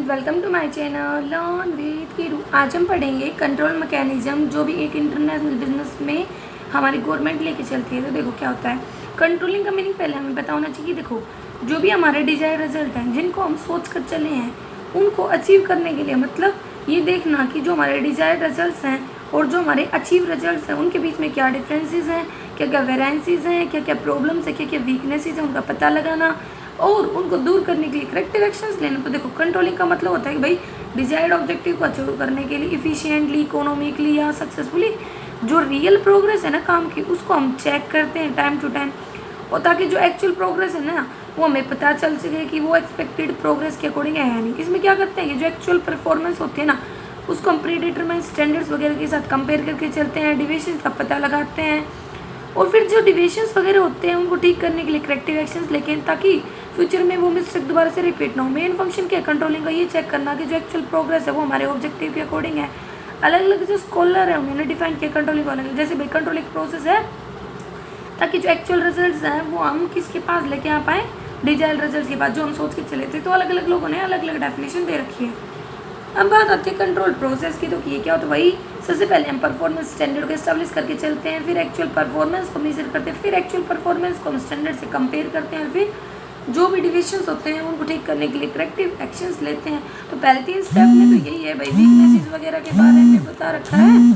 Welcome to my channel learn with Keeru. आज हम पढ़ेंगे कंट्रोल मैकेनिज्म जो भी एक इंटरनेशनल बिजनेस में हमारी गवर्नमेंट लेके चलती है। तो देखो क्या होता है कंट्रोलिंग का मीनिंग पहले हमें पता होना चाहिए। देखो जो भी हमारे डिजायर रिजल्ट हैं जिनको हम सोच कर चले हैं उनको अचीव करने के लिए मतलब ये देखना कि जो हमारे डिजायर रिजल्ट हैं और जो हमारे अचीव रिजल्ट हैं उनके बीच में क्या डिफरेंसेस हैं, क्या क्या वेरिएंसेस हैं, क्या क्या प्रॉब्लम्स हैं, क्या क्या वीकनेसेस हैं, उनका पता लगाना और उनको दूर करने के लिए करेक्टिव एक्शंस लेना। तो देखो कंट्रोलिंग का मतलब होता है कि भाई डिजायर्ड ऑब्जेक्टिव को अचीव करने के लिए इफिशिएंटली, इकोनॉमिकली या सक्सेसफुली जो रियल प्रोग्रेस है ना काम की उसको हम चेक करते हैं टाइम टू टाइम, और ताकि जो एक्चुअल प्रोग्रेस है ना वो हमें पता चल सके कि वो एक्सपेक्टेड प्रोग्रेस के अकॉर्डिंग है या नहीं। इसमें क्या करते हैं कि जो एक्चुअल परफॉर्मेंस होती है ना उसको हम प्री डिटरमाइंड स्टैंडर्ड्स वगैरह के साथ कंपेयर करके चलते हैं, डिविएशंस का पता लगाते हैं और फिर जो डिविएशंस वगैरह होते हैं उनको ठीक करने के लिए करेक्टिव एक्शंस लेके हैं ताकि फ्यूचर में वो मिस्टेक दोबारा से रिपीट ना हो। मेन फंक्शन क्या है कंट्रोलिंग का, ये चेक करना कि जो एक्चुअल प्रोग्रेस है वो हमारे ऑब्जेक्टिव के अकॉर्डिंग है। अलग अलग जो स्कॉलर है उन्होंने डिफाइन किया कंट्रोलिंग वाले, जैसे भाई कंट्रोल एक प्रोसेस है ताकि जो एक्चुअल रिजल्ट्स हैं वो हम किसके पास लेके आ पाए, डिजायर्ड रिजल्ट्स के पास जो हम सोच के चले थे। तो अलग अलग लोगों ने अलग अलग डेफिनेशन दे रखी है। अब बात आती है कंट्रोल प्रोसेस की। तो ये क्या होता है भाई, सबसे पहले हम परफॉर्मेंस स्टैंडर्ड को एस्टेब्लिश करके चलते हैं, फिर एक्चुअल परफॉर्मेंस को मेजर करते हैं, फिर एक्चुअल परफॉर्मेंस को हम स्टैंडर्ड से कंपेयर करते हैं, फिर जो भी डिविएशंस होते हैं उनको ठीक करने के लिए करेक्टिव एक्शंस लेते हैं। तो पहले 3 स्टेप में तो यही है भाई, वीकनेसेस वगैरह के बारे में बता रखा है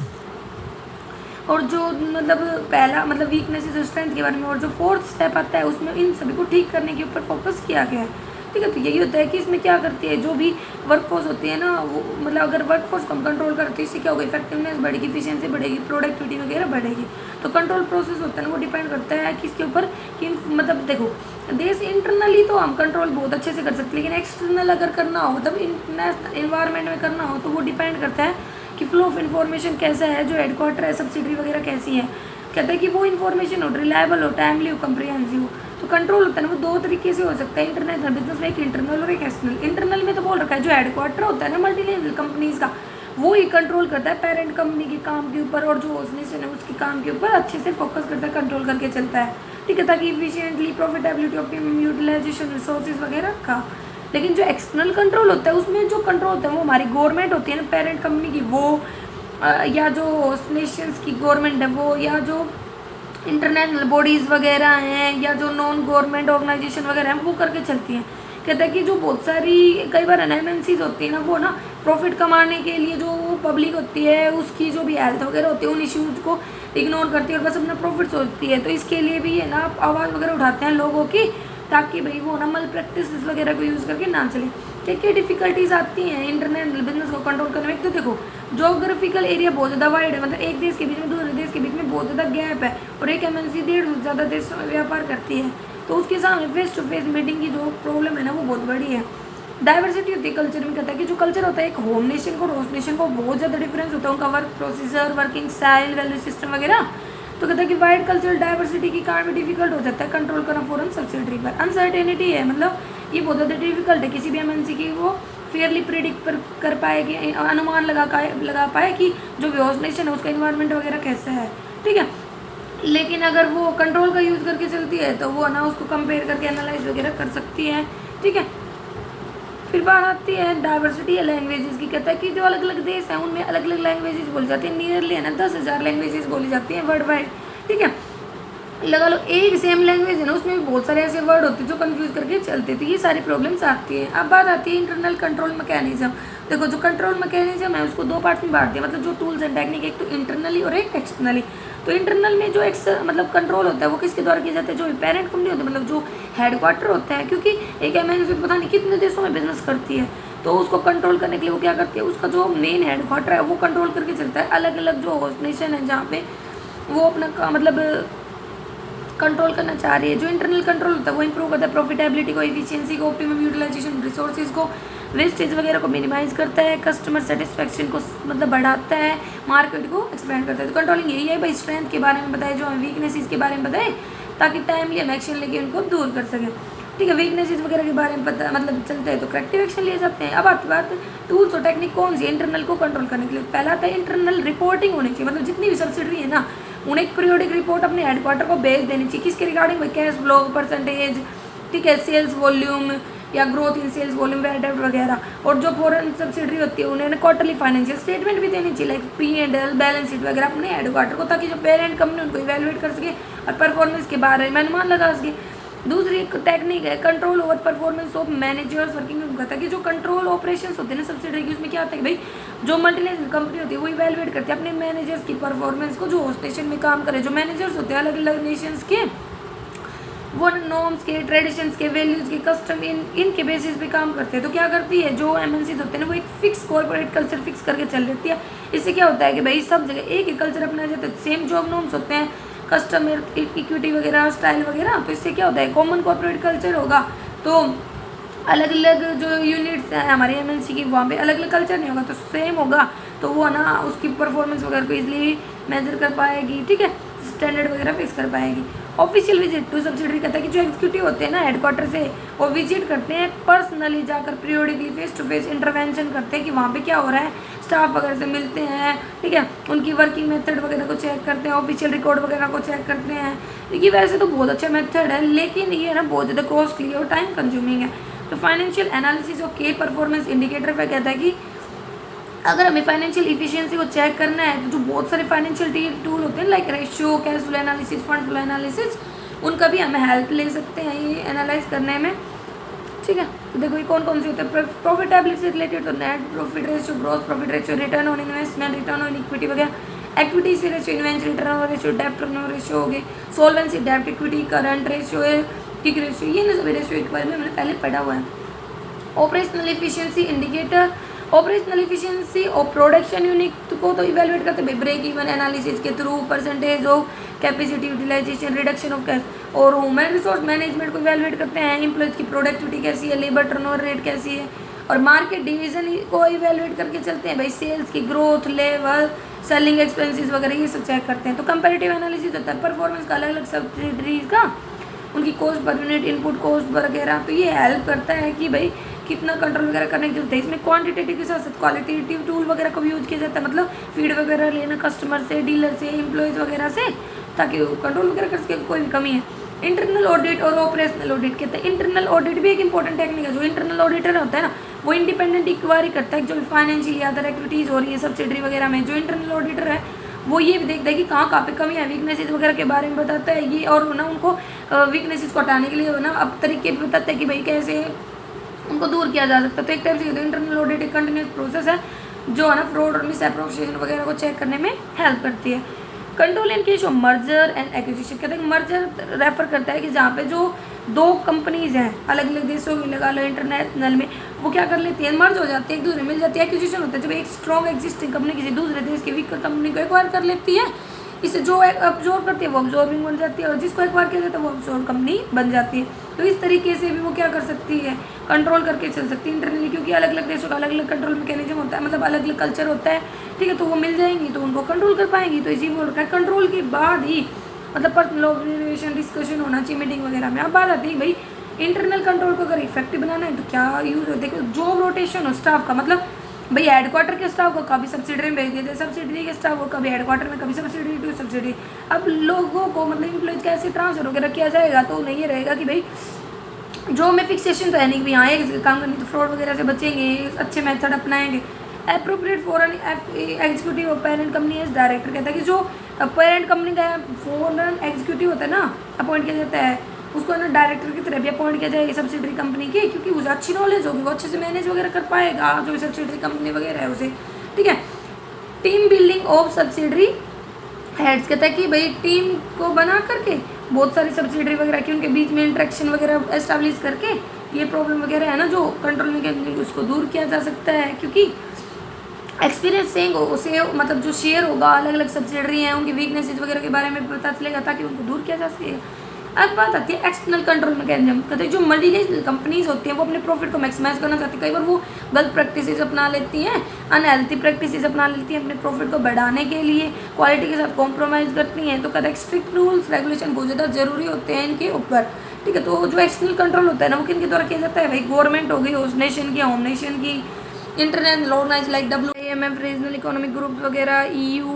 और जो मतलब पहला मतलब वीकनेसेस और स्ट्रेंथ के बारे में, और जो 4th स्टेप आता है उसमें इन सभी को ठीक करने के ऊपर फोकस किया गया है। ठीक है, तो यही होता है कि इसमें क्या करती है जो भी वर्कफोर्स होती है ना वो मतलब अगर वर्कफोर्स को हम कंट्रोल करते हैं इससे क्या होगा, इफेक्टिवनेस बढ़ेगी, इफिशिएंसी बढ़ेगी, प्रोडक्टिविटी वगैरह बढ़ेगी। तो कंट्रोल प्रोसेस होता है ना वो डिपेंड करता है किसके ऊपर कि मतलब देखो देश इंटरनली तो हम कंट्रोल बहुत अच्छे से कर सकते हैं, लेकिन एक्सटर्नल अगर करना हो मतलब इंटरनेशनल इन्वायरमेंट में करना हो तो वो डिपेंड करता है कि फ्लो ऑफ इन्फॉर्मेशन कैसा है, जो हेडक्वार्टर है, सब्सिडरी वगैरह कैसी है। कहते हैं कि वो इन्फॉर्मेशन हो, रिलायबल हो, टाइमली हो, कम्प्रिहेंसिव हो। तो कंट्रोल होता है ना वो 2 तरीके से हो सकता है इंटरनेशनल बिजनेस में, एक इंटरनल और एक एक्सटर्नल। इंटरनल में तो बोल रखा है जो हेडक्वार्टर होता है ना मल्टीनेशनल कंपनीज का वो ही कंट्रोल करता है पेरेंट कंपनी के काम के ऊपर, और जो ऑर्गेनाइजेशन है उसके काम के ऊपर अच्छे से फोकस करता है, कंट्रोल करके चलता है। ठीक है, ताकि efficiently, profitability, optimum utilisation resources वगैरह का। लेकिन जो एक्सटर्नल कंट्रोल होता है उसमें जो कंट्रोल होता है वो हमारी गवर्नमेंट होती है ना पेरेंट कंपनी की, वो या जो नेशंस की गवर्नमेंट है वो, या जो इंटरनेशनल बॉडीज़ वगैरह हैं, या जो नॉन गवर्नमेंट ऑर्गेनाइजेशन वगैरह हैं वो करके चलती हैं। कहता है कि जो बहुत सारी कई बार एमएनसीज होती है ना वो ना प्रॉफिट कमाने के लिए जो पब्लिक होती है उसकी जो भी हेल्थ वगैरह होती है उन इश्यूज़ को इग्नोर करती है और बस अपना प्रॉफिट सोचती है। तो इसके लिए भी है ना आवाज़ वगैरह उठाते हैं लोगों की ताकि भाई वो ना मल प्रैक्टिस वगैरह को यूज़ करके ना चले। क्या क्या डिफिकल्टीज आती हैं इंटरनेशनल बिजनेस को कंट्रोल करने में। तो देखो जोग्राफिकल एरिया बहुत ज़्यादा वाइड है, मतलब एक देश के बीच में दूसरे देश के बीच में बहुत ज़्यादा गैप है और एक एमएनसी 1.5 ज़्यादा देश में व्यापार करती है, तो उसके सामने फेस टू फेस मीटिंग की जो प्रॉब्लम है ना वो बहुत बड़ी है। डाइवर्सिटी होती है कल्चर में। कहता है कि जो कल्चर होता है एक होम नेशन को होस्ट नेशन को बहुत ज़्यादा डिफरेंस होता है, उनका work procedure, working style, value system वगैरह। तो कहता है कि वाइड कल्चरल डाइवर्सिटी के कारण भी डिफिकल्ट हो जाता है कंट्रोल करना फॉरेन सब्सिडरी पर। अनसर्टेनिटी है, मतलब ये बहुत ज़्यादा डिफिकल्ट है किसी भी एमएनसी की वो फेयरली प्रिडिक्ट कर पाएगी, अनुमान लगा पाए कि जो होस्ट नेशन है उसका इन्वायरमेंट वगैरह कैसा है। ठीक है, लेकिन अगर वो कंट्रोल का यूज़ करके चलती है तो वो ना उसको कंपेयर करके एनालाइज वगैरह कर सकती है। ठीक है, फिर बात आती है डाइवर्सिटी या लैंग्वेजेस की। कहता है कि जो अलग अलग देश हैं उनमें अलग अलग लैंग्वेजेस बोली जाती हैं, नियरली है ना 10,000 लैंग्वेजेस बोली जाती हैं वर्ल्ड वाइड। ठीक है, लगा लो एक सेम लैंग्वेज है ना उसमें भी बहुत सारे ऐसे वर्ड होते हैं जो कंफ्यूज करके चलते थे, ये सारी प्रॉब्लम्स आती हैं। अब बात आती है इंटरनल कंट्रोल मैकेनिज्म। देखो जो कंट्रोल मैकेनिज्म है उसको 2 पार्ट में बांट दिया, मतलब जो टूल्स एंड टेक्निक, एक तो इंटरनली और एक एक्सटर्नली। तो इंटरनल में जो मतलब कंट्रोल होता है वो किसके द्वारा किया जाता है, जो पेरेंट कंपनी होती है मतलब जो हेडक्वार्टर होता है, क्योंकि एक एमएनसी पता नहीं कितने देशों में बिजनेस करती है, तो उसको कंट्रोल करने के लिए वो क्या करती है उसका जो मेन हेडक्वार्टर है वो कंट्रोल करके चलता है। अलग अलग जो होस्ट नेशन है जहाँ पे वो अपना मतलब कंट्रोल करना चाह रही है। जो इंटरनल कंट्रोल होता है वो इंप्रूव करता है प्रॉफिटेबिलिटी को, एफिशिएंसी को, ऑप्टिमम यूटिलाइजेशन रिसोर्सेज को, वेस्टेज वगैरह को मिनिमाइज करता है, कस्टमर सेटिस्फेक्शन को मतलब बढ़ाता है, मार्केट को एक्सपेंड करता है। तो कंट्रोलिंग यही है भाई, स्ट्रेंथ के बारे में बताए, जो हमें वीकनेसेस के बारे में बताए ताकि टाइमली हम एक्शन लेके उनको दूर कर सकें। ठीक है, वीकनेसेस वगैरह के बारे में पता मतलब चलते हैं तो करेक्टिव एक्शन लिए जाते हैं। अब आती बात टूल्स और टेक्निक कौन सी इंटरनल को कंट्रोल करने के लिए। पहला आता है इंटरनल रिपोर्टिंग होनी चाहिए, मतलब जितनी भी सब्सिडरी है ना उन्हें एक पीरियोडिक रिपोर्ट अपने हेडक्वार्टर को भेज देनी चाहिए, किसके रिगार्डिंग भाई कैश फ्लो परसेंटेज, ठीक है, सेल्स वॉल्यूम, या growth in sales volume debt वगैरह। और जो फॉरेन सब्सिडरी होती है उन्हें क्वार्टरली फाइनेंशियल स्टेटमेंट भी देनी चाहिए, लाइक P&L बैलेंस शीट वगैरह अपने हेडक्वार्टर को, ताकि जो पेरेंट कंपनी उनको इवेलुएट कर सके और परफॉर्मेंस के बारे में अनुमान लगा सके। दूसरी एक टेक्निक है control over performance of managers working. कहता है कि जो कंट्रोल ऑपरेशंस होते हैं ना सब्सिडरी की, उसमें क्या होता है कि भाई जो मल्टीनेशनल कंपनी होती है वो इवेलुएट करती है अपने मैनेजर्स की परफॉर्मेंस को, जो होस्ट नेशन में काम करे। जो मैनेजर्स होते हैं अलग अलग नेशंस के, वो नॉर्म्स के, ट्रेडिशंस के, वैल्यूज़ के, कस्टम इनके बेसिस पे काम करते हैं। तो क्या करती है जो MNCs होते हैं ना, वो एक फिक्स कॉर्पोरेट कल्चर फिक्स करके चल रहती है। इससे क्या होता है कि भाई सब जगह एक ही कल्चर अपनाया जाता है, सेम जॉब नॉर्म्स होते हैं, कस्टमर इक्विटी वगैरह, स्टाइल वगैरह। तो इससे क्या होता है कॉमन कॉर्पोरेट कल्चर होगा, तो अलग अलग जो यूनिट्स हैं हमारी MNC की वहाँ पे अलग अलग कल्चर नहीं होगा, तो सेम होगा, तो वो ना उसकी परफॉर्मेंस वगैरह को इजीली मेजर कर पाएगी, ठीक है, स्टैंडर्ड वगैरह फिक्स कर पाएगी। ऑफिशियल विजिट टू सब्सिडरी कहता है कि जो एग्जीक्यूटिव होते हैं ना हेडक्वार्टर से, वो विजिट करते हैं पर्सनली जाकर, periodically face to face intervention करते हैं कि वहाँ पे क्या हो रहा है, स्टाफ वगैरह से मिलते हैं, ठीक है, उनकी वर्किंग मेथड वगैरह को चेक करते हैं, ऑफिशियल रिकॉर्ड वगैरह को चेक करते हैं। ये वैसे तो बहुत अच्छा मेथड है, लेकिन ये ना बहुत ज़्यादा कॉस्टली और टाइम कंज्यूमिंग है। तो फाइनेंशियल एनालिसिस ऑफ की परफॉर्मेंस इंडिकेटर पर कहता है कि अगर हमें फाइनेंशियल इफिशिएंसी को चेक करना है तो जो बहुत सारे फाइनेंशियल टूल होते हैं like ratio, cash flow analysis, fund flow analysis, उनका भी हमें हेल्प ले सकते हैं ये एनालाइज करने में, ठीक है। तो देखो ये कौन कौन से होते हैं प्रॉफिटेबिलिटी से रिलेटेड, तो net profit ratio, gross profit ratio, return on investment, return on equity वगैरह, एक्विटी से रेशियो, इन्वेंटरी टर्नओवर रेशियो, डेब्ट टर्नओवर रेशियो हो गए, सोल्वेंसी, डेब्ट equity, current ratio, kick ratio, ये सभी रेशियो एक बार में हमने पहले पढ़ा हुआ है। Operational efficiency indicator, operational efficiency और प्रोडक्शन यूनिट को तो इवेलुएट करते हैं ब्रेक इवन एनालिसिस के थ्रू, percentage of capacity utilisation, reduction of cash, और ह्यूमन रिसोर्स मैनेजमेंट को इवेलुएट करते हैं, एम्प्लॉयज की प्रोडक्टिविटी कैसी है, लेबर टर्नओवर रेट कैसी है, और मार्केट डिवीजन को इवेलुएट करके चलते हैं भाई सेल्स की ग्रोथ लेवल, सेलिंग एक्सपेंसेस वगैरह ये सब चेक करते हैं। तो कंपैरेटिव एनालिसिस होता है परफॉर्मेंस का अलग अलग सब्सिडरीज का, उनकी cost per unit, input cost वगैरह। तो ये हेल्प करता है कि भाई कितना कंट्रोल वगैरह करने की जरूरत है। इसमें क्वांटिटेटिव के साथ साथ क्वालिटेटिव टूल वगैरह को भी यूज किया जाता है, मतलब फीड वगैरह लेना कस्टमर से, डीलर से, एम्प्लॉयज़ वगैरह से, ताकि कंट्रोल वगैरह कर सके कोई भी कमी है। इंटरनल ऑडिट और ऑपरेशनल ऑडिट कहते हैं। इंटरनल ऑडिट भी एक इंपॉर्टेंट टेक्निक है। जो इंटरनल ऑडिटर होता है ना, वो इंडिपेंडेंट इंक्वायरी करता है जो फाइनेंशियल अदर एक्टिविटीज़ हो रही है सब्सिडरी वगैरह में। जो इंटरनल ऑडिटर है वो ये भी देखता है कि कहाँ पे कमी है, वीकनेसेस वगैरह के बारे में बताता है ये, और ना उनको वीकनेसेस को हटाने के लिए ना अब तरीके भी बताता है कि भाई कैसे उनको दूर किया जा सकता है। तो एक टाइप से इंटरनल ऑडिट एक कंटिन्यूस प्रोसेस है जो है ना फ्रॉड और मिसअप्रोप्रिएशन वगैरह को चेक करने में हेल्प करती है। Control in case of merger and acquisition कहते हैं मर्जर रेफर करता है कि जहाँ पे जो दो कंपनीज हैं अलग अलग देशों की, लगा लो इंटरनेशनल में, वो क्या कर लेती है, मर्ज हो जाती है, एक दूसरे मिल जाती है। एक्विजिशन होता है जब एक स्ट्रॉन्ग एग्जिस्टिंग कंपनी किसी दूसरे देश की वीक कंपनी को एक्वायर कर लेती है, इसे जो अब्जॉर्ब करती है वो अब्जॉर्बिंग बन जाती है, और जिसको एक्वायर किया जाता है वो अब्जॉर्ब कंपनी बन जाती है। तो इस तरीके से भी वो क्या कर सकती है, कंट्रोल करके चल सकती है इंटरनली, क्योंकि अलग अलग देशों का अलग अलग कंट्रोल मैकेनिज्म होता है, मतलब अलग अलग कल्चर होता है, ठीक है। तो वो मिल जाएंगी तो उनको कंट्रोल कर पाएंगी। तो इसी बोल रखा है कंट्रोल के बाद ही मतलब पर्सनल ऑब्जर्वेशन डिस्कशन होना चाहिए मीटिंग वगैरह में। अब बात आती है भाई इंटरनल कंट्रोल को अगर इफेक्टिव बनाना है तो क्या यूज़ होता है। देखो जॉब रोटेशन हो स्टाफ का, मतलब भाई हेडक्वार्टर के स्टाफ को कभी सब्सिडरी में भेज देते हैं, सब्सिडरी के स्टाफ को कभी हेडक्वार्टर में, कभी सब्सिडरी टू सब्सिडरी। अब लोगों को मतलब एम्प्लॉयज कैसे ट्रांसफर वगैरह किया जाएगा, तो नहीं रहेगा कि भाई जो में फिक्सेशन तो है नहीं कि यहाँ एक काम करनी तो फ्रॉड वगैरह से बचेंगे, अच्छे मेथड अपनाएंगे। Appropriate foreign executive of parent company as director कहता है कि जो पेरेंट कंपनी का फॉरेन एग्जीक्यूटिव होता है ना, अपॉइंट किया जाता है, उसको ना डायरेक्टर की तरह भी अपॉइंट किया जाएगा सब्सिडरी कंपनी की, क्योंकि उसे अच्छी नॉलेज होगी, वो अच्छे से मैनेज वगैरह कर पाएगा जो सब्सिडरी कंपनी वगैरह है उसे, ठीक है। Team building of subsidiary heads कहता है कि भाई टीम को बना करके बहुत सारी सब्सिडरी वगैरह की उनके बीच में इंटरेक्शन वगैरह एस्टैब्लिश करके ये प्रॉब्लम वगैरह है ना जो कंट्रोल में उसको दूर किया जा सकता है, क्योंकि एक्सपीरियंस सेंग उसे मतलब जो शेयर होगा अलग अलग सब्सिडरी हैं उनकी वीकनेसेस वगैरह के बारे में पता चलेगा ताकि उनको दूर किया जा सके। अब बात आती है एक्सटर्नल कंट्रोल मैकेनिज्म कहते हैं जो मल्टीनेशनल कंपनीज होती हैं वो अपने प्रॉफिट को मैक्सिमाइज करना चाहती है, कई बार वो गलत प्रैक्टिसेस अपना लेती हैं, अनहेल्थी प्रैक्टिसेस अपना लेती हैं अपने प्रॉफिट को बढ़ाने के लिए, क्वालिटी के साथ कॉम्प्रोमाइज़ करती हैं। तो कहते हैं स्ट्रिक्ट रूल्स रेगुलेशन बहुत ज़्यादा जरूरी होते हैं इनके ऊपर, ठीक है। तो जो एक्सटर्नल कंट्रोल होता है ना वो किन के द्वारा किया जाता है, भाई गवर्नमेंट हो गई, होस्ट नेशन की, होम नेशन की, international organise like WIMF, regional economic group वगैरह, EU,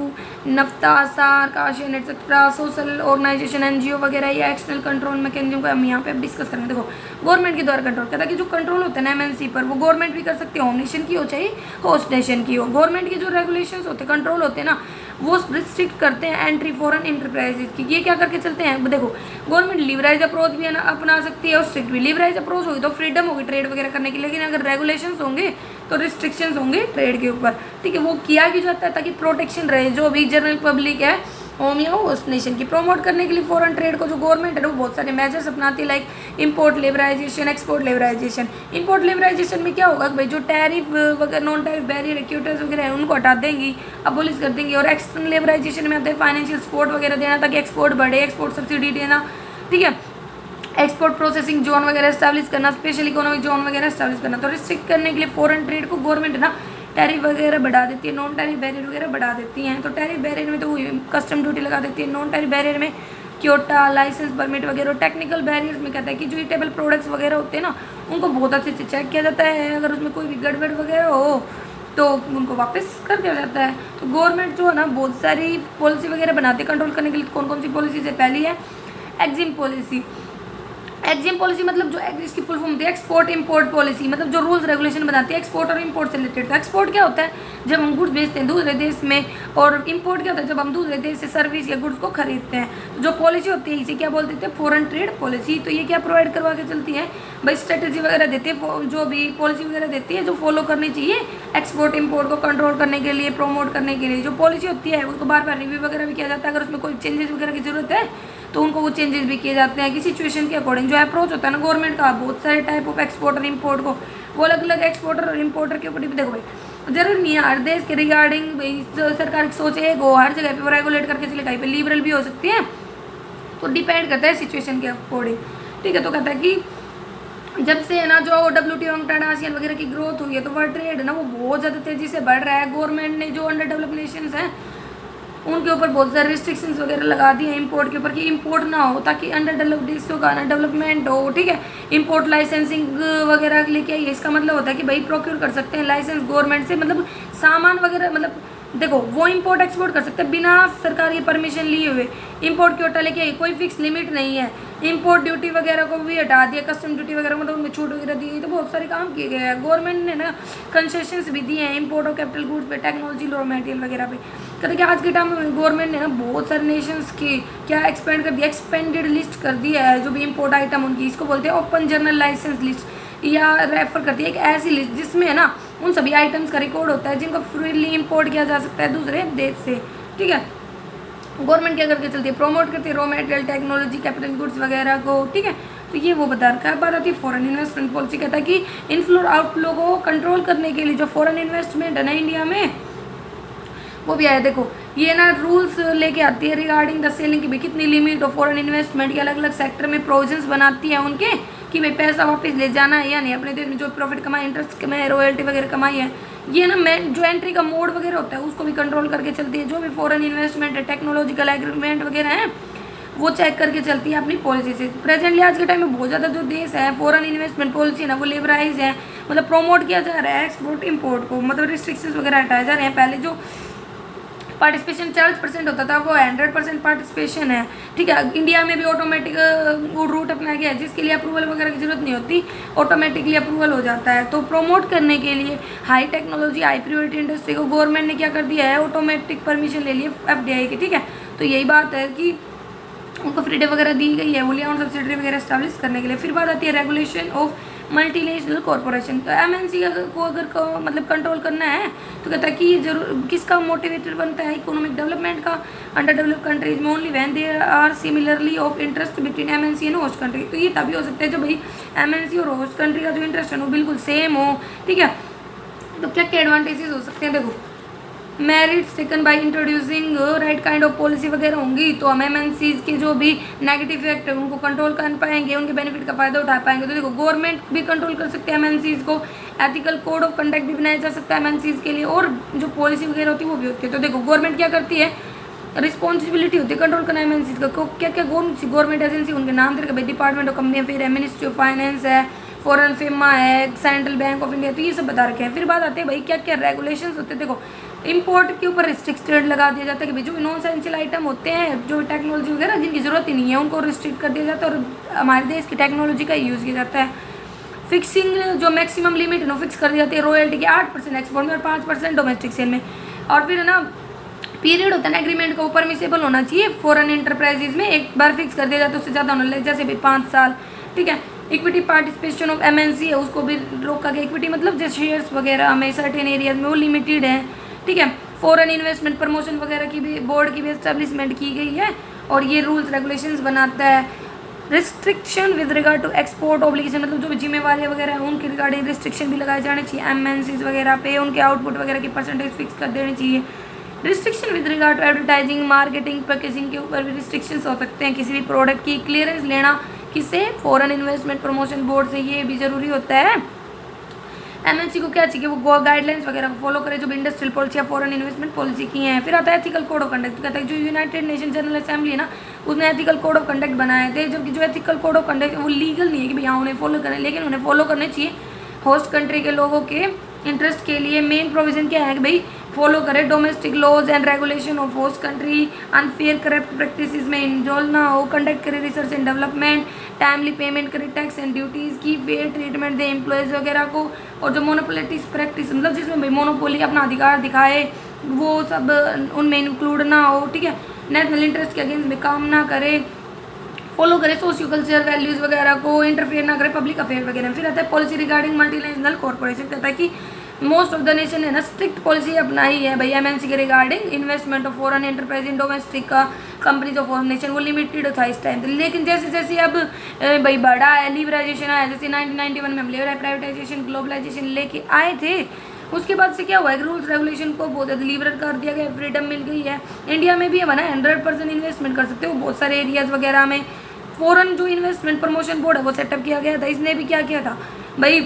नफ्ता, आसार, काशन एक्सेट्रा, सोशल ऑर्गेनाइजेशन, एनजीओ वगैरह या एक्सटर्नल कंट्रोल मैकेनिज्म को हम यहाँ पे अब डिस्कस करेंगे। देखो गवर्नमेंट के द्वारा कंट्रोल करता है कि जो कंट्रोल होता है ना एमएनसी पर, वो गवर्नमेंट भी कर सकती है, होम नेशन की हो चाहे होस्ट नेशन की हो। गवर्नमेंट के जो रेगुलेशंस होते हैं, कंट्रोल होते हैं ना, वो रिस्ट्रिक्ट करते हैं एंट्री फॉरेन इंटरप्राइजेज की। ये क्या करके चलते हैं, देखो गवर्नमेंट लिबराइज अप्रोच भी है ना अपना सकती है और स्ट्रिक्ट भी। लिबराइज अप्रोच होगी तो फ्रीडम होगी ट्रेड वगैरह करने की, लेकिन अगर रेगुलेशंस होंगे तो रिस्ट्रिक्शंस होंगे ट्रेड के ऊपर, ठीक है। वो किया क्यों जाता है, ताकि प्रोटेक्शन रहे जो भी जनरल पब्लिक है होम या होस्ट नेशन की। प्रमोट करने के लिए फॉरेन ट्रेड को जो गवर्नमेंट है वो बहुत सारे मेजर्स अपनाती है, like import liberalisation, export liberalisation. Import liberalisation में क्या होगा कि भाई जो टैरिफ वगैरह, नॉन टैरिफ बैरियर, क्यूटर्स वगैरह है उनको हटा देंगी, अबोलिश कर देंगी। और एक्सटर्नल लिबराइजेशन में आते हैं फाइनेंशियल सपोर्ट वगैरह देना ताकि एक्सपोर्ट बढ़े, एक्सपोर्ट सब्सिडी देना, ठीक है। एक्सपोर्ट प्रोसेसिंग जोन वगैरह एस्टैब्लिश करना, स्पेशल इकोनॉमिक जोन वगैरह एस्टैब्लिश करना। तो रिस्ट्रिक्ट करने के लिए फॉरेन ट्रेड को गवर्नमेंट ना टैरिफ वगैरह बढ़ा देती है, नॉन टैरिफ बैरियर वगैरह बढ़ा देती हैं। तो टैरिफ बैरियर में तो वो कस्टम ड्यूटी लगा देती है, नॉन टैरिफ बैरियर में क्योटा, लाइसेंस, परमिट वगैरह। टेक्निकल बैरियर्स में कहता है कि जो ईटेबल प्रोडक्ट्स वगैरह होते हैं ना उनको बहुत अच्छे से चेक किया जाता है, अगर उसमें कोई भी गड़बड़ वगैरह हो तो उनको वापस कर दिया जाता है। तो गवर्नमेंट जो है ना बहुत सारी पॉलिसी वगैरह बनाती है कंट्रोल करने के लिए। कौन कौन सी पॉलिसी है, पहली है एग्जिम पॉलिसी। एग्जिम पॉलिसी मतलब जो इसकी फुल फॉर्म होती है एक्सपोर्ट इंपोर्ट पॉलिसी, मतलब जो रूल्स रेगुलेशन बनाती है एक्सपोर्ट और इंपोर्ट से रिलेटेड। तो एक्सपोर्ट क्या होता है, जब हम गुड्स बेचते हैं दूसरे देश में, और इंपोर्ट क्या होता है, जब हम दूसरे देश से सर्विस या गुड्स को खरीदते हैं। तो जो पॉलिसी होती है इसे क्या बोलते थे, फॉरेन ट्रेड पॉलिसी। तो ये क्या प्रोवाइड करवा के चलती है भाई, स्ट्रेटेजी वगैरह देती है, जो भी पॉलिसी वगैरह देती है जो फॉलो करनी चाहिए एक्सपोर्ट इंपोर्ट को कंट्रोल करने के लिए, प्रमोट करने के लिए। जो पॉलिसी होती है उसको बार बार रिव्यू वगैरह भी किया जाता है, अगर उसमें कोई चेंजेस वगैरह की जरूरत है तो उनको वो चेंजेस भी किए जाते हैं कि सिचुएशन के अकॉर्डिंग। जो अप्रोच होता है ना गवर्नमेंट का, बहुत सारे टाइप ऑफ एक्सपोर्टर इंपोर्ट को, वो अलग अलग एक्सपोर्टर और इंपोर्टर के ऊपर भी देखो भाई जरूर नहीं है हर देश के रिगार्डिंग सरकार की सोच एक हो, हर जगह पे वो रेगुलेट करके चले, कहीं पे लिबरल भी हो सकती है, तो डिपेंड करता है सिचुएशन के अकॉर्डिंग, ठीक है। तो कहता है कि जब से है ना जो WTO इंटरनेशनल वगैरह की ग्रोथ हुई है तो वर्ल्ड ट्रेड है ना वो बहुत ज़्यादा तेज़ी से बढ़ रहा है। गवर्नमेंट ने जो अंडर डेवलप नेशंस हैं उनके ऊपर बहुत सारे रिस्ट्रिक्शंस वगैरह लगा दिए हैं इंपोर्ट के ऊपर, कि इंपोर्ट ना हो ताकि अंडर डेवलप्ड देशों का ना डेवलपमेंट हो, ठीक है। इंपोर्ट लाइसेंसिंग वगैरह लेके आइए, इसका मतलब होता है कि भाई प्रोक्योर कर सकते हैं लाइसेंस गवर्नमेंट से, मतलब सामान वगैरह, मतलब देखो वो इंपोर्ट एक्सपोर्ट कर सकते हैं बिना सरकारी परमिशन लिए हुए। इंपोर्ट क्योटा लेके आइए, कोई फिक्स लिमिट नहीं है। इंपोर्ट ड्यूटी वगैरह को भी हटा दिया, कस्टम ड्यूटी वगैरह मतलब उनमें छूट वगैरह दी गई, तो बहुत सारे काम किए गए हैं। गवर्नमेंट ने ना कंसेशंस भी दिए हैं इंपोर्ट ऑफ कैपिटल गुड्स पे, टेक्नोलॉजी, रॉ मटेरियल वगैरह पे। कहते कि आज के टाइम में गवर्नमेंट ने ना बहुत सारे नेशंस की क्या एक्सपेंड कर दिया, एक्सपेंडेड लिस्ट कर दिया है जो भी इंपोर्ट आइटम उनकी, इसको बोलते हैं ओपन जनरल लाइसेंस लिस्ट, या रेफर करती है एक ऐसी लिस्ट जिसमें है ना उन सभी आइटम्स का रिकॉर्ड होता है जिनको फ्रीली इंपोर्ट किया जा सकता है दूसरे देश से, ठीक है। गवर्नमेंट क्या करके चलती है, प्रमोट करती है raw material, technology, capital goods वगैरह को, ठीक है। तो ये वो बता रखा है। बात आती है फॉरेन इन्वेस्टमेंट पॉलिसी, कहता है कि इनफ्लो और आउटफ्लो को कंट्रोल करने के लिए जो फॉरेन इन्वेस्टमेंट है ना इंडिया में वो भी आया। देखो ये ना रूल्स लेके आती है रिगार्डिंग द सेलिंग की भी कितनी लिमिट ऑफ फॉरेन इन्वेस्टमेंट के अलग अलग सेक्टर में प्रोविजंस बनाती है उनके, कि भाई पैसा वापस ले जाना है या नहीं, अपने देश में जो प्रॉफिट कमाए, इंटरेस्ट कमाए, रॉयल्टी वगैरह कमाई है। ये ना जो एंट्री का मोड वगैरह होता है उसको भी कंट्रोल करके चलती है। जो भी फॉरेन इन्वेस्टमेंट है, टेक्नोलॉजिकल एग्रीमेंट वगैरह है वो चेक करके चलती है अपनी पॉलिसी से। प्रेजेंटली आज के टाइम में बहुत ज़्यादा जो देश है फॉरेन इन्वेस्टमेंट पॉलिसी ना वो लिबराइज है, मतलब प्रोमोट किया जा रहा है एक्सपोर्ट इंपोर्ट को, मतलब रिस्ट्रिक्शंस वगैरह हटाए जा रहे हैं। पहले जो पार्टिसिपेशन 40% होता था वो 100% पार्टिसिपेशन है, ठीक है। इंडिया में भी ऑटोमेटिक रूट अपनाया गया है जिसके लिए अप्रूवल वगैरह की जरूरत नहीं होती, ऑटोमेटिकली अप्रूवल हो जाता है। तो प्रोमोट करने के लिए high technology, high priority industry को गवर्नमेंट ने क्या कर दिया है, ऑटोमेटिक परमिशन ले लिए FDI की, ठीक है। तो यही बात है कि उनको फ्रीडम वगैरह दी गई है वोलिया और सब्सिडरी वगैरह स्टैब्लिश करने के लिए। फिर बात आती है रेगुलेशन ऑफ मल्टीनेशनल कॉरपोरेशन। तो MNC को अगर मतलब कंट्रोल करना है तो कहता है कि ये जरूर किसका मोटिवेटर बनता है, इकोनॉमिक डेवलपमेंट का। अंडर डेवलप कंट्रीज में only when there are similarly of interest between MNC and host country. तो ये तभी हो सकता है जब भाई MNC और होस्ट कंट्री का जो इंटरेस्ट है वो बिल्कुल सेम हो, ठीक है। तो क्या क्या एडवांटेजेस हो सकते हैं, देखो merits taken by introducing right kind of policy वगैरह होंगी तो हम MNCs के जो भी नेगेटिव इफेक्ट है उनको कंट्रोल कर पाएंगे, उनके बेनिफिट का फायदा उठा पाएंगे। तो देखो गवर्नमेंट भी कंट्रोल कर सकते हैं MNCs को, एथिकल कोड ऑफ कंडक्ट भी बनाया जा सकता है MNCs के लिए, और जो पॉलिसी वगैरह होती है वो भी होती है। तो देखो गवर्नमेंट क्या करती है, रिस्पॉन्सिबिलिटी होती है कंट्रोल करना MNCs का। क्या क्या गवर्नमेंट एजेंसी उनके नाम दे भाई, डिपार्टमेंट ऑफ कंपनी अफेयर है, मिनिस्ट्री ऑफ फाइनेंस है, फॉरेन फिमा है, सेंट्रल बैंक ऑफ इंडिया, तो ये सब बता रखे हैं। फिर बात आती है भाई क्या क्या रेगुलेशंस होते हैं। देखो इंपोर्ट के ऊपर रिस्ट्रिक्टेड लगा दिया जाता है कि भाई जो नॉन एसेंशियल आइटम होते हैं, जो टेक्नोलॉजी वगैरह जिनकी ज़रूरत ही नहीं है, उनको रिस्ट्रिक्ट कर दिया जाता है और हमारे देश की टेक्नोलॉजी का यूज़ किया जाता है। फिक्सिंग जो मैक्सिमम लिमिट है ना फिक्स कर दी जाती है रॉयल्टी की 8% एक्सपोर्ट में और 5% डोमेस्टिक सेल में। और फिर है ना पीरियड होता है ना एग्रीमेंट का, वो परमिसेबल होना चाहिए फॉरेन एंटरप्राइजेज में, एक बार फिक्स कर दिया जाता है, उससे ज़्यादा होना लगे, जैसे भी 5 साल, ठीक है। इक्विटी पार्टिसिपेशन ऑफ एमएनसी है, उसको भी रोका गया। इक्विटी मतलब जैसे शेयर्स वगैरह में सर्टेन एरियाज में वो लिमिटेड है, ठीक है। फॉरेन इन्वेस्टमेंट प्रमोशन वगैरह की भी बोर्ड की भी एस्टेब्लिशमेंट की गई है और ये रूल्स रेगुलेशंस बनाता है। Restriction with regard to export obligation, मतलब जो भी जिम्मेवारी वगैरह है उनके रिगार्डिंग रिस्ट्रिक्शन भी लगाए जाने चाहिए। एमएनसीज वगैरह पे उनके आउटपुट वगैरह की परसेंटेज फिक्स कर देनी चाहिए। Restriction with regard to advertising, marketing, packaging के ऊपर भी रिस्ट्रिक्शंस हो सकते हैं। किसी भी प्रोडक्ट की क्लियरेंस लेना किससे, फॉरेन इन्वेस्टमेंट प्रमोशन बोर्ड से, ये भी ज़रूरी होता है। एमएनसी को क्या चाहिए, वो गाइडलाइंस वगैरह को फॉलो करे जो भी इंडस्ट्रियल पॉलिसी या फॉरेन इन्वेस्टमेंट पॉलिसी की हैं। फिर आता है एथिकल कोड ऑफ कंडक्ट, कहता है जो यूनाइटेड नेशन जनरल असेंबली है ना, उसने एथिकल कोड ऑफ कंडक्ट बनाए थे, जबकि जो एथिकल कोड ऑफ कंडक्ट वो लीगल नहीं है कि भैया उन्हें फॉलो करें, लेकिन उन्हें फॉलो करने चाहिए होस्ट कंट्री के लोगों के इंटरेस्ट के लिए। मेन प्रोविजन क्या है कि भाई फॉलो करें domestic laws and regulation of host country, unfair corrupt practices में इन्वॉल्व ना हो, कंडक्ट करे research and development, timely payment करे टैक्स एंड ड्यूटीज़ की, फेयर ट्रीटमेंट दे एम्प्लॉयज़ वगैरह को, और जो मोनोपोलिटिक्स प्रैक्टिस मतलब जिसमें भाई मोनोपोली अपना अधिकार दिखाए वो सब उनमें इंक्लूड ना हो, ठीक है। नेशनल इंटरेस्ट के अगेंस्ट में काम ना करे, फॉलो करे सोशियो कल्चरल वैल्यूज़ वगैरह को, इंटरफेयर ना करे पब्लिक अफेयर वगैरह में। फिर आता है पॉलिसी रिगार्डिंग मल्टीनेशनल कॉर्पोरेशन, कहता है कि मोस्ट ऑफ द नेशन है ना स्ट्रिक्ट पॉलिसी अपनाई है भाई एमएनसी के regarding investment of foreign enterprise in domestic का कंपनीज ऑफ फॉरेन नेशन, वो लिमिटेड था इस टाइम। लेकिन जैसे जैसे अब भाई बड़ा है, लिबराइजेशन आया, जैसे 1991 में हम लेबर प्राइवेटाइजेशन ग्लोबलाइजेशन लेके आए थे, उसके बाद से क्या हुआ है, रूल्स रेगुलेशन को बहुत ज़्यादा लिबरल कर दिया गया, फ्रीडम मिल गई है। इंडिया में भी है ना 100% इन्वेस्टमेंट कर सकते हो बहुत सारे एरियाज़ वगैरह में। फॉरेन जो इन्वेस्टमेंट प्रमोशन बोर्ड है वो सेटअप किया गया था, इसने भी क्या किया था भाई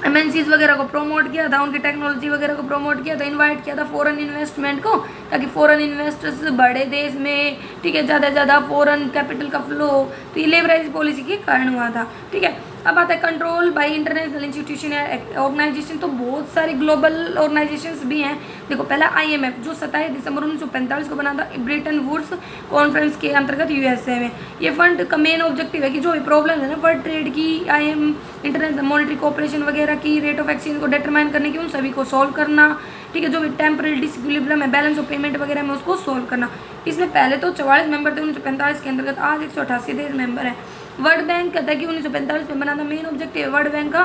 एमएनसीज वगैरह को प्रमोट किया था, उनकी टेक्नोलॉजी वगैरह को प्रमोट किया था, इनवाइट किया था फॉरेन इन्वेस्टमेंट को, ताकि फॉरेन इन्वेस्टर्स बड़े देश में, ठीक है, ज़्यादा से ज़्यादा फॉरेन कैपिटल का फ्लो हो। तो ये लेवरेज पॉलिसी के कारण हुआ था, ठीक है। अब आता है कंट्रोल बाय इंटरनेशनल इंस्टीट्यूशन या ऑर्गेनाइजेशन, तो बहुत सारी ग्लोबल ऑर्गेनाइजेशंस भी हैं। देखो पहला आईएमएफ जो 27 दिसंबर 1945 को बना था ब्रिटेन वुड्स कॉन्फ्रेंस के अंतर्गत यूएसए में। ये फंड का मेन ऑब्जेक्टिव है कि जो भी प्रॉब्लम है ना वर्ल्ड ट्रेड की, इंटरनेशनल मॉनेटरी कोऑपरेशन वगैरह की, रेट ऑफ एक्सचेंज को डिटरमाइन करने की, उन सभी को सॉल्व करना, ठीक है। जो भी टेम्पररी डिसइक्विलिब्रियम है, बैलेंस ऑफ पेमेंट वगैरह में, उसको सॉल्व करना। इसमें पहले तो 44 मेंबर थे 1945 के अंतर्गत, आज 188 देश मेंबर है। वर्ल्ड बैंक कहता है कि 1945 में बना था, मेन ऑब्जेक्टिव है वर्ल्ड बैंक का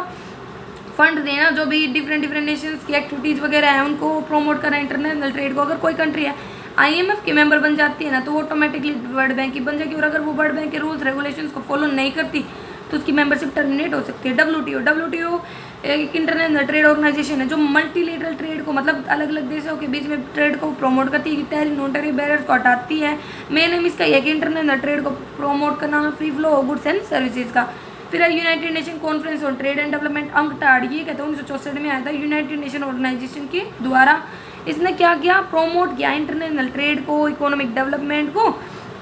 फंड देना, जो भी डिफरेंट नेशंस की एक्टिविटीज़ वगैरह है उनको प्रमोट करना, इंटरनेशनल ट्रेड को। अगर कोई कंट्री है आईएमएफ के मेंबर बन जाती है ना, तो वो ऑटोमेटिकली वर्ल्ड बैंक की बन जाएगी, और अगर वो वर्ल्ड बैंक के रूल्स रेगुलेशंस को फॉलो नहीं करती तो उसकी मेंबरशिप टर्मिनेट हो सकती है। डब्ल्यूटीओ एक इंटरनेशनल ट्रेड ऑर्गेनाइजेशन है जो मल्टीलेटरल ट्रेड को, मतलब अलग अलग देशों के बीच में ट्रेड को प्रमोट करती है, टैरिफ नॉन टैरिफ बैरियर्स को हटाती है। मेन एम इसका यह है कि इंटरनेशनल ट्रेड को प्रमोट करना, free flow of goods and services का। फिर है United nation conference on trade and development, UNCTAD, ये कहते हैं 1964 में आया था यूनाइटेड नेशन ऑर्गेनाइजेशन के द्वारा। इसने क्या किया, प्रमोट किया इंटरनेशनल ट्रेड को, इकोनॉमिक डेवलपमेंट को।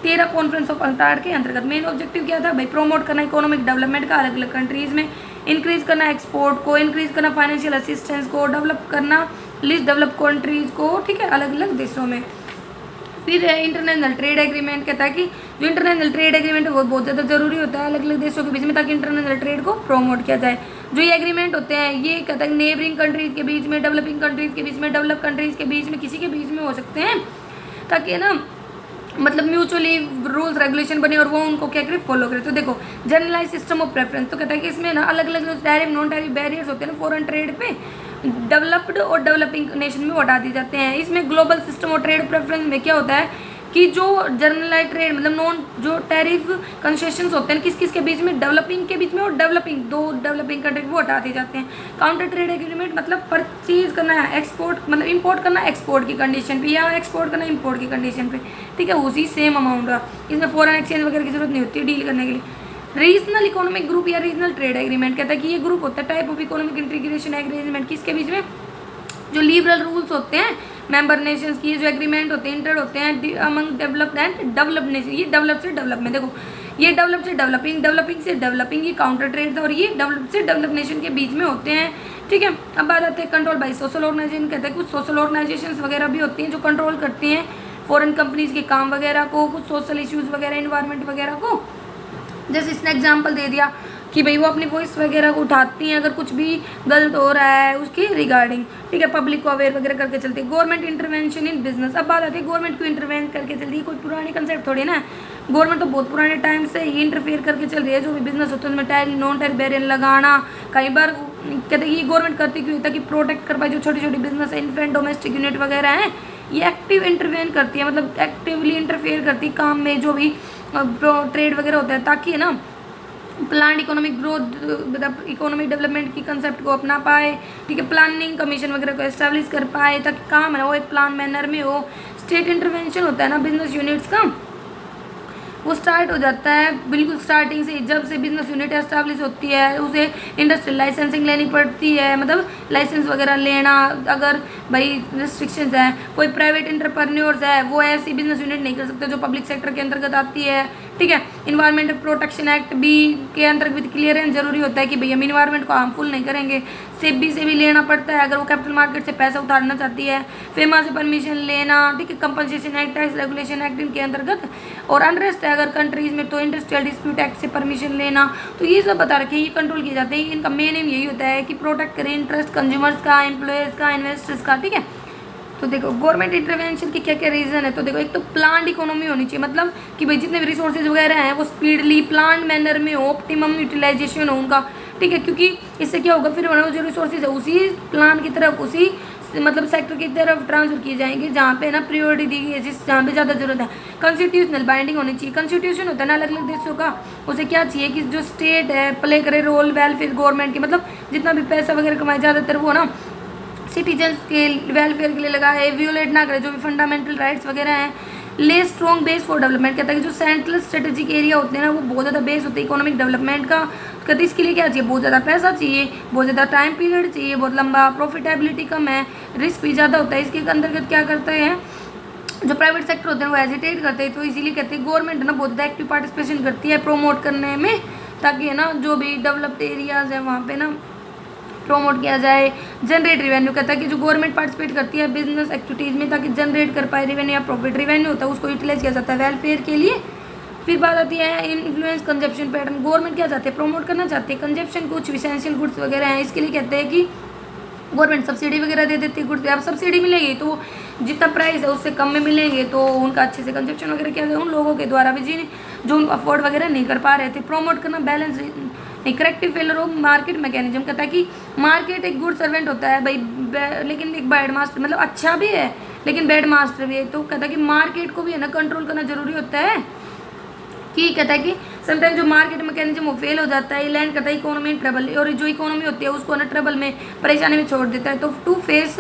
13 कॉन्फ्रेंस ऑफ अंकटाड के अंतर्गत मेन ऑब्जेक्टिव क्या था भाई, प्रमोट करना इकोनॉमिक डेवलपमेंट का अलग अलग कंट्रीज़ में, इंक्रीज़ करना एक्सपोर्ट को, इंक्रीज़ करना फाइनेंशियल असिस्टेंस को, डेवलप करना लिस्ट डेवलप कंट्रीज़ को, ठीक है, अलग अलग देशों में। फिर इंटरनेशनल ट्रेड एग्रीमेंट कहता है कि जो इंटरनेशनल ट्रेड एग्रीमेंट है वो बहुत ज़्यादा ज़रूरी होता है अलग अलग देशों के बीच में, ताकि इंटरनेशनल ट्रेड को प्रमोट किया जाए। जो ये एग्रीमेंट होते हैं ये कहता है नेबरिंग कंट्रीज़ के बीच में, डेवलपिंग कंट्रीज़ के बीच में, डेवलप कंट्रीज़ के बीच में, किसी के बीच में हो सकते हैं, ताकि ना मतलब म्यूचुअली रूल्स रेगुलेशन बने और वो उनको क्या करे, फॉलो करे। तो देखो जनरलाइज सिस्टम ऑफ प्रेफरेंस, तो कहता है कि इसमें ना अलग अलग जो टैरिफ नॉन टैरिफ बैरियर्स होते हैं ना फॉरेन ट्रेड पे, डेवलप्ड और डेवलपिंग नेशन में हटा दिए जाते हैं। इसमें global system of trade preference में क्या होता है कि जो जनरलाइज ट्रेड मतलब नॉन जो टैरिफ कंसेशंस होते हैं किस किस के बीच में, डेवलपिंग के बीच में और डेवलपिंग, दो डेवलपिंग कंट्री वो हटा दिए जाते हैं। काउंटर ट्रेड एग्रीमेंट मतलब परचेज करना है, एक्सपोर्ट मतलब इंपोर्ट करना एक्सपोर्ट की कंडीशन पे, या एक्सपोर्ट करना इंपोर्ट की कंडीशन पे, ठीक है, उसी सेम अमाउंट का। इसमें फॉरेन एक्सचेंज वगैरह की जरूरत नहीं होती डील करने के लिए। रीजनल इकोनॉमिक ग्रुप या रीजनल ट्रेड एग्रीमेंट कहता है कि ये ग्रुप होता है type of economic integration agreement, किसके बीच में, जो लिबरल रूल्स होते हैं मेंबर नेशंस की, जो एग्रीमेंट होते हैं इंटर होते हैं among developed and developed nation, ये डेवलप से डेवलप में। देखो ये डेवलप से डेवलपिंग, डेवलपिंग से डेवलपिंग, ये काउंटर ट्रेड और ये डेवलप से डेवलप नेशन के बीच में होते हैं, ठीक है। अब बात आते हैं कंट्रोल बाई सोशल ऑर्गेनाइजेशन, कहते हैं कुछ सोशल ऑर्गेनाइजेशंस वगैरह भी होती हैं जो कंट्रोल करती हैं फॉरेन कंपनीज के काम वगैरह को, कुछ सोशल इश्यूज़ वगैरह, इन्वायरमेंट वगैरह को। जैसे इसने एग्जांपल दे दिया कि भाई वो अपनी वॉइस वगैरह को उठाती हैं अगर कुछ भी गलत हो रहा है उसके रिगार्डिंग, ठीक है, पब्लिक को अवेयर वगैरह करके चलती है। गवर्नमेंट इंटरवेंशन इन बिजनेस, अब बात आती है गवर्नमेंट क्यों इंटरवेंशन करके चलती है, कोई पुरानी कंसेप्ट थोड़ी ना है। गवर्नमेंट तो बहुत पुराने टाइम से ये इंटरफेयर करके चल रही है, जो भी बिजनेस होता है उसमें टैरिफ नॉन टैरिफ बैरियर लगाना। कई बार कहते हैं ये गवर्नमेंट करती क्यों, ताकि प्रोटेक्ट कर पाए जो छोटी छोटी बिजनेस है, इन्फेंट डोमेस्टिक यूनिट वगैरह है, ये एक्टिव इंटरवेन करती है, मतलब एक्टिवली इंटरफेयर करती है काम में जो भी ट्रेड वगैरह होता है, ताकि है ना प्लान इकोनॉमिक ग्रोथ, मतलब इकोनॉमिक डेवलपमेंट की कंसेप्ट को अपना पाए, ठीक है, प्लानिंग कमीशन वगैरह को एस्टैब्लिश कर पाए ताकि काम है ना वो एक प्लान मैनर में हो। स्टेट इंटरवेंशन होता है ना बिजनेस यूनिट्स का, वो स्टार्ट हो जाता है बिल्कुल स्टार्टिंग से, जब से बिजनेस यूनिट एस्टैब्लिश होती है उसे इंडस्ट्रियल लाइसेंसिंग लेनी पड़ती है, मतलब लाइसेंस वगैरह लेना, अगर भाई रिस्ट्रिक्शंस है, कोई प्राइवेट एंटरप्रेन्योर्स है वो ऐसी बिजनेस यूनिट नहीं कर सकते जो पब्लिक सेक्टर के अंतर्गत आती है, ठीक है। इन्वायरमेंटल प्रोटेक्शन एक्ट भी के अंतर्गत क्लियरेंस जरूरी होता है कि भाई हम इन्वायरमेंट को हार्मफुल नहीं करेंगे, सेबी से भी लेना पड़ता है अगर वो कैपिटल मार्केट से पैसा उतारना चाहती है, फेमा से परमिशन लेना, ठीक है, compensation act, tax regulation act इनके अंतर्गत, और अनरेस्ट है अगर कंट्रीज में तो इंडस्ट्रियल डिस्प्यूट एक्ट से परमिशन लेना। तो ये सब बता रखे, ये कंट्रोल किए जाते हैं, इनका मेन एम यही होता है कि प्रोटेक्ट करें इंटरेस्ट कंज्यूमर्स का, एम्प्लॉयज़ का, इन्वेस्टर्स का, ठीक है। तो देखो गवर्नमेंट इंटरवेंशन के क्या क्या रीज़न है, तो देखो एक तो प्लान्ड इकोनॉमी होनी चाहिए, मतलब कि भाई जितने भी रिसोर्सेज वगैरह हैं वो स्पीडली प्लान्ड मैनर में हो, ऑप्टिमम यूटिलाइजेशन हो उनका, ठीक है, क्योंकि इससे क्या होगा फिर वो जो रिसोर्सेज है उसी प्लान की तरफ, उसी मतलब सेक्टर की तरफ ट्रांसफर किए जाएंगे जहाँ पे ना प्रायोरिटी दी गई है, जिस जहाँ पे ज़्यादा जरूरत है। कॉन्स्टिट्यूशनल बाइंडिंग होनी चाहिए, कॉन्स्टिट्यूशन होता है ना अलग अलग देशों का, उसे क्या चाहिए कि जो स्टेट है प्ले करे रोल वेलफेयर गवर्नमेंट की, मतलब जितना भी पैसा वगैरह कमाए ज़्यादातर वो ना सिटीजन्स के वेलफेयर के लिए लगा है, वियोलेट ना करे जो भी फंडामेंटल राइट्स वगैरह हैं। ले स्ट्रॉन्ग बेस फॉर डेवलपमेंट, कहता है कि जो सेंट्रल स्ट्रेटेजिक एरिया होते हैं ना वो बहुत ज़्यादा बेस होते हैं इकोनॉमिक डेवलपमेंट का। कहते हैं इसके लिए क्या चाहिए, बहुत ज़्यादा पैसा चाहिए, बहुत ज़्यादा टाइम पीरियड चाहिए, बहुत लंबा, प्रॉफिटेबिलिटी कम है, रिस्क भी ज़्यादा होता है। इसके अंतर्गत क्या करते हैं जो प्राइवेट सेक्टर होते हैं वो एजिटेट करते हैं, तो इसीलिए कहते हैं गवर्नमेंट ना बहुत ज़्यादा एक्टिव पार्टिसिपेशन करती है प्रोमोट करने में, ताकि है ना जो भी डेवलप्ड एरियाज़ हैं वहाँ पे ना प्रमोट किया जाए। जनरेट रिवेन्यू, कहता है कि जो गवर्नमेंट पार्टिसिपेट करती है बिजनेस एक्टिविटीज़ में ताकि जनरेट कर पाए रिवेन्यू या प्रॉफिट, रिवेन्यू होता है उसको यूटिलाइज किया जाता है वेलफेयर के लिए। फिर बात आती है इन्फ्लुएंस कंजप्शन पैटर्न, गवर्नमेंट क्या चाहते हैं, प्रमोट करना चाहते हैं कंजप्शन, कुछ इसेंशियल गुड्स वगैरह हैं, इसके लिए कहते हैं कि गवर्नमेंट सब्सिडी वगैरह दे देती है गुड्स पे, अब सब्सिडी मिलेगी तो जितना प्राइस है उससे कम में मिलेंगे तो उनका अच्छे से कंजप्शन वगैरह किया जाए उन लोगों के द्वारा भी जो उनको अफोर्ड वगैरह नहीं कर पा रहे थे। प्रमोट करना बैलेंस नहीं, corrective failure of market mechanism, कहता है कि मार्केट एक गुड सर्वेंट होता है भाई, लेकिन एक बैड मास्टर, मतलब अच्छा भी है लेकिन बैड मास्टर भी है। तो कहता है कि मार्केट को भी है ना कंट्रोल करना जरूरी होता है, कि कहता है कि समटाइम जो मार्केट मैकेनिज्म वो फेल हो जाता है, लैंड करता है इकोनॉमी इन ट्रबल, और जो इकोनॉमी होती है उसको ना ट्रबल में, परेशानी में छोड़ देता है। तो to face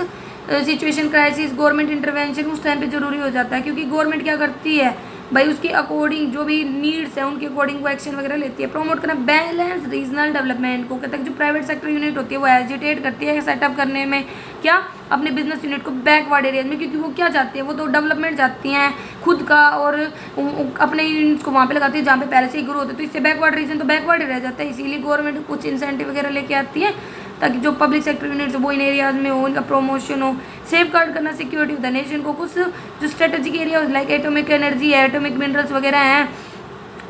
situation crisis government intervention उस टाइम पे जरूरी हो जाता है, क्योंकि गवर्नमेंट क्या करती है भाई उसके अकॉर्डिंग जो भी नीड्स है उनके अकॉर्डिंग वो एक्शन वगैरह लेती है। प्रमोट करना बैलेंस रीजनल डेवलपमेंट को, कहता है कि जो प्राइवेट सेक्टर यूनिट होती है वो एजिटेट करती है सेटअप करने में, क्या अपने बिजनेस यूनिट को बैकवर्ड एरियाज में, क्योंकि वो क्या चाहती है, वो तो डेवलपमेंट चाहती हैं खुद का और अपने यूनिट्स को वहाँ पे लगाती है जहाँ पे पहले से ही ग्रो होता है, तो इससे बैकवर्ड रीजन तो बैकवर्ड ही रह जाता है। इसीलिए गवर्नमेंट कुछ इंसेंटिव वगैरह लेके आती है ताकि जो पब्लिक सेक्टर यूनिट्स वो इन एरियाज में हो, इनका प्रमोशन हो। सेफ गार्ड करना सिक्योरिटी ऑफ द नेशन को, कुछ जो strategic area like atomic energy है, एटॉमिक मिनरल्स वगैरह हैं,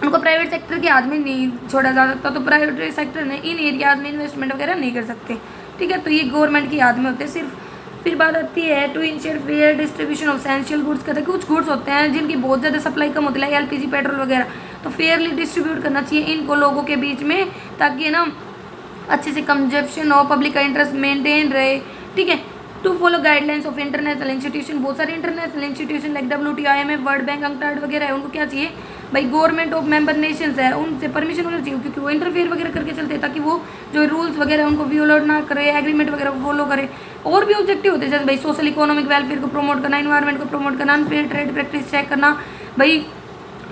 उनको प्राइवेट सेक्टर के हाथ में नहीं छोड़ा जा सकता, तो प्राइवेट सेक्टर ने इन एरियाज में इन्वेस्टमेंट वगैरह नहीं कर सकते, ठीक है, तो ये गवर्नमेंट के हाथ में होते हैं सिर्फ। फिर बात आती है to ensure fair distribution of essential goods, कहते हैं कुछ गुड्स होते हैं जिनकी बहुत ज़्यादा सप्लाई कम होती है लाइक एलपीजी पेट्रोल वगैरह, तो फेयरली डिस्ट्रीब्यूट करना चाहिए इनको लोगों के बीच में ताकि ना अच्छे से कंजप्शन हो, पब्लिक का इंटरेस्ट मेंटेन रहे, ठीक है। To follow guidelines of international institution, बहुत सारे international institution like WTO, IMF, world bank, UNCTAD वगैरह है, उनको क्या चाहिए भाई गवर्नमेंट ऑफ मेंबर नेशंस है उनसे परमिशन वगैरह चाहिए, क्योंकि वो इंटरफेयर वगैरह करके चलते हैं ताकि वो जो रूल्स वगैरह उनको वियोलेट ना करे, एग्रीमेंट वगैरह फॉलो करे। और भी ऑब्जेक्टिव होते हैं जैसे भाई सोशल इकोनॉमिक वेलफेयर को प्रमोट करना, इन्वायरमेंट को प्रमोट करना, अनफेयर ट्रेड प्रैक्टिस चेक करना, भाई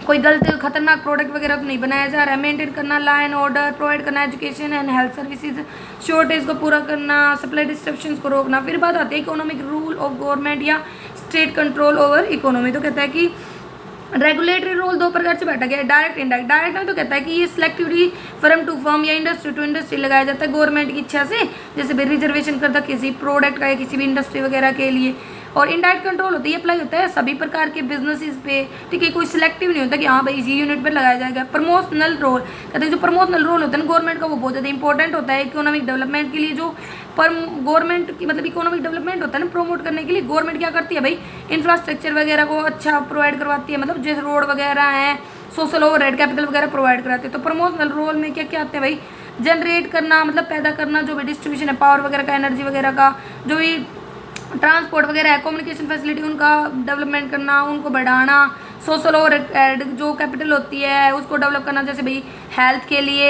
कोई गलत खतरनाक प्रोडक्ट वगैरह तो नहीं बनाया जा रहा है, मेंटेन करना लॉ एंड ऑर्डर, प्रोवाइड करना education and health services, shortage को पूरा करना, सप्लाई डिस्ट्रप्शंस को रोकना। फिर बात आती है इकोनॉमिक रूल ऑफ गवर्नमेंट या स्टेट कंट्रोल ओवर इकोनॉमी, तो कहता है कि रेगुलेटरी रोल दो प्रकार से बांटा गया है, डायरेक्ट इनडायरेक्ट। डायरेक्ट में तो कहता है कि ये सिलेक्टिवली फर्म टू फर्म या इंडस्ट्री टू इंडस्ट्री लगाया जाता है गवर्नमेंट की इच्छा से, जैसे भाई रिजर्वेशन करता किसी प्रोडक्ट का या किसी भी इंडस्ट्री वगैरह के लिए। और इनडायरेक्ट कंट्रोल होता है, ये अप्लाई होता है सभी प्रकार के बिजनेसेस पे, ठीक है, कोई सिलेक्टिव नहीं होता कि हाँ भाई इसी यूनिट पर लगाया जाएगा। प्रमोशनल रोल कहते हैं, जो प्रमोशनल रोल होता है ना गवर्नमेंट का, वो बहुत ज़्यादा इंपॉर्टेंट होता है इकोनॉमिक डेवलपमेंट के लिए। जो गवर्नमेंट की मतलब इकोनॉमिक डेवलपमेंट होता है ना, प्रमोट करने के लिए गवर्नमेंट क्या करती है भाई, इंफ्रास्ट्रक्चर वगैरह को अच्छा प्रोवाइड करवाती है, मतलब जैसे रोड वगैरह हैं, सोशल ओवरहेड कैपिटल वगैरह प्रोवाइड कराते हैं। तो प्रमोशनल रोल में क्या क्या आते हैं भाई, जनरेट करना मतलब पैदा करना, जो भी डिस्ट्रीब्यूशन है पावर वगैरह का, एनर्जी वगैरह का, जो भी ट्रांसपोर्ट वगैरह है, कम्युनिकेशन फैसिलिटी उनका डेवलपमेंट करना, उनको बढ़ाना। सोशल ओवरहेड जो कैपिटल होती है उसको डेवलप करना, जैसे भाई हेल्थ के लिए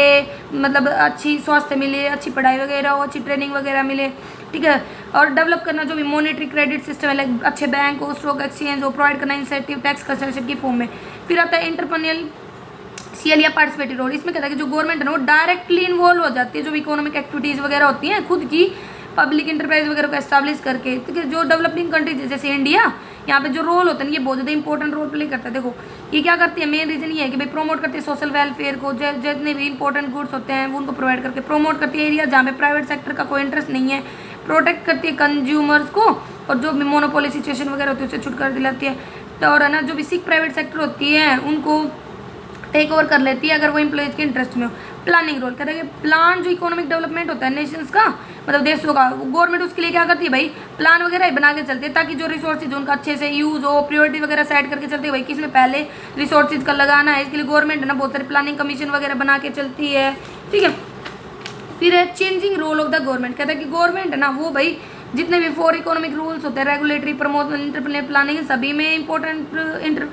मतलब अच्छी स्वास्थ्य मिले, अच्छी पढ़ाई वगैरह हो, अच्छी ट्रेनिंग वगैरह मिले, ठीक है। और डेवलप करना जो भी मॉनेटरी क्रेडिट सिस्टम है, लाइक अच्छे बैंक हो, स्टॉक एक्सचेंज हो, प्रोवाइड करना इंसेंटिव टैक्स कंसेशन की फॉर्म में। फिर आता है एंटरप्रेन्योरियल सीएल या पार्टिसिपेटरी रोल। इसमें कहता है कि जो गवर्नमेंट है ना वो डायरेक्टली इन्वॉल्व हो जाती है, जो भी इकोनॉमिक एक्टिविटीज़ वगैरह होती हैं खुद की पब्लिक इंटरप्राइज वगैरह को एस्टैब्लिश करके, ठीक है। जो डेवलपिंग कंट्रीज जैसे इंडिया, यहाँ पे जो रोल होता है ना ये बहुत ज़्यादा इंपॉर्टेंट रोल प्ले करता है। देखो ये क्या करती है, मेन रीजन ये है कि भाई प्रमोट करती है सोशल वेलफेयर को, जितने भी इंपॉर्टेंट गुड्स होते हैं वो उनको प्रोवाइड करके प्रमोट करती है एरिया जहाँ पे प्राइवेट सेक्टर का कोई इंटरेस्ट नहीं है, प्रोटेक्ट करती है कंज्यूमर्स को, और जो भी मोनोपोली सिचुएशन वगैरह होती है उससे छुटकारा दिलाती है। तो और है ना जो भी सिक प्राइवेट सेक्टर होती है उनको टेक ओवर कर लेती है अगर वो एम्प्लॉयज़ के इंटरेस्ट में हो। प्लानिंग रोल कहते हैं कि प्लान जो इकोनॉमिक डेवलपमेंट होता है नेशंस का, मतलब देशों का, गवर्नमेंट उसके लिए क्या करती है भाई, प्लान वगैरह बना के चलती है ताकि जो रिसोर्सेज उनका अच्छे से यूज़ हो, प्रायोरिटी वगैरह सेट करके चलती है भाई किसमें पहले रिसोर्सेज का लगाना है। इसके लिए गवर्नमेंट है ना बहुत सारे प्लानिंग कमीशन वगैरह बना के चलती है, ठीक है। फिर है changing role of the government. कहता है कि गवर्नमेंट है ना वो भाई जितने भी फोर इकोनॉमिक रूल्स होते हैं, रेगुलेटरी, प्रमोशनल, इंटरप्रेन्योर, प्लानिंग, सभी में इंपॉर्टेंट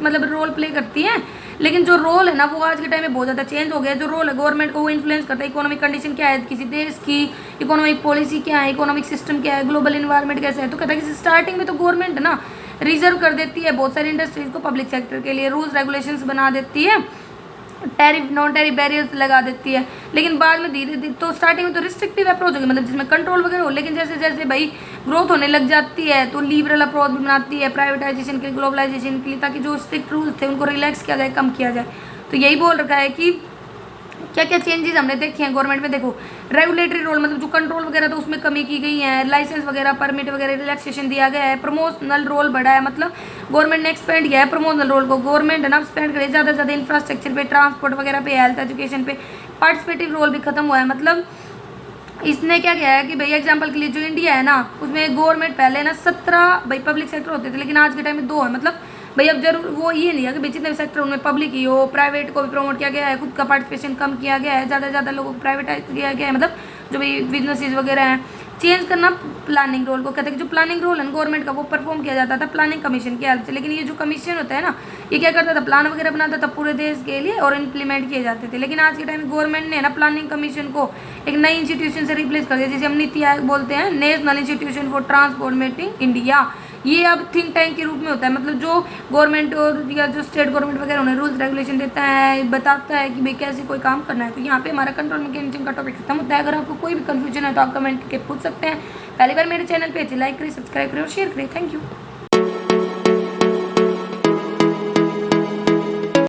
मतलब रोल प्ले करती है। लेकिन जो रोल है ना वो आज के टाइम में बहुत ज़्यादा चेंज हो गया। जो रोल है गवर्नमेंट को वो इन्फ्लुएंस करता है इकोनॉमिक कंडीशन क्या है किसी देश की, इकोनॉमिक पॉलिसी क्या है, इकोनॉमिक सिस्टम क्या है, ग्लोबल इन्वायरमेंट कैसे है। तो कहता है कि स्टार्टिंग में तो गवर्नमेंट है ना रिजर्व कर देती है बहुत सारी इंडस्ट्रीज को पब्लिक सेक्टर के लिए, रूल्स रेगुलेशंस बना देती है, टैरिफ नॉन टैरिफ बैरियर्स लगा देती है। लेकिन बाद में धीरे धीरे तो स्टार्टिंग में तो रिस्ट्रिक्टिव अप्रोच होगी, मतलब जिसमें कंट्रोल वगैरह हो, लेकिन जैसे जैसे भाई ग्रोथ होने लग जाती है तो लिबरल अप्रोच भी बनाती है प्राइवेटाइजेशन के लिए, ग्लोबलाइजेशन के लिए, ताकि जो स्ट्रिक्ट रूल्स थे उनको रिलैक्स किया जाए, कम किया जाए। तो यही बोल रखा है कि क्या क्या चेंजेस हमने देखे हैं गवर्नमेंट में। देखो रेगुलेटरी रोल मतलब जो कंट्रोल वगैरह तो उसमें कमी की गई है, लाइसेंस वगैरह परमिट वगैरह रिलैक्सेशन दिया गया है। प्रमोशनल रोल बढ़ा है, मतलब गवर्नमेंट ने एक्सपेंड किया है प्रमोशनल रोल को। गवर्नमेंट है ना स्पेंड करे ज़्यादा से ज़्यादा इंफ्रास्ट्रक्चर पे, ट्रांसपोर्ट वगैरह पे, हेल्थ एजुकेशन पे। पार्टिसिपेटिव रोल भी खत्म हुआ है, मतलब इसने क्या किया है कि भाई एग्जांपल के लिए जो इंडिया है ना उसमें गवर्नमेंट पहले ना 17 भाई पब्लिक सेक्टर होते थे, लेकिन आज के टाइम में 2 है। मतलब भाई अब जरूर वो ये नहीं है कि भाई जितने भी सेक्टर उनमें पब्लिक ही हो, प्राइवेट को भी प्रमोट किया गया है, खुद का पार्टिसिपेशन कम किया गया है, ज़्यादा से ज़्यादा लोगों को प्राइवेटाइज किया गया है, मतलब जो भी बिजनेसेस वगैरह हैं। चेंज करना प्लानिंग रोल को, कहते हैं कि जो प्लानिंग रोल है गवर्नमेंट का वो परफॉर्म किया जाता था प्लानिंग कमीशन की हेल्प से। लेकिन ये जो कमीशन होता है ना ये क्या करता था, प्लान वगैरह बनाता था पूरे देश के लिए और इम्प्लीमेंट किए जाते थे। लेकिन आज के टाइम में गवर्नमेंट ने ना प्लानिंग कमीशन को एक नई इंस्टीट्यूशन से रिप्लेस कर दिया, जिसे हम नीति आयोग बोलते हैं, नेशनल इंस्टीट्यूशन फॉर ट्रांसफॉर्मेटिंग इंडिया। ये अब थिंक टैंक के रूप में होता है, मतलब जो गवर्नमेंट और या जो स्टेट गवर्नमेंट वगैरह उन्हें रूल्स रेगुलेशन देता है, बताता है कि भाई कैसे कोई काम करना है। तो यहाँ पे हमारा कंट्रोल मैकेनिज्म का टॉपिक खत्म होता है। अगर आपको कोई भी कंफ्यूजन है तो आप कमेंट करके पूछ सकते हैं। पहली बार मेरे चैनल पे लाइक करें, सब्सक्राइब करें और शेयर करें। Thank you.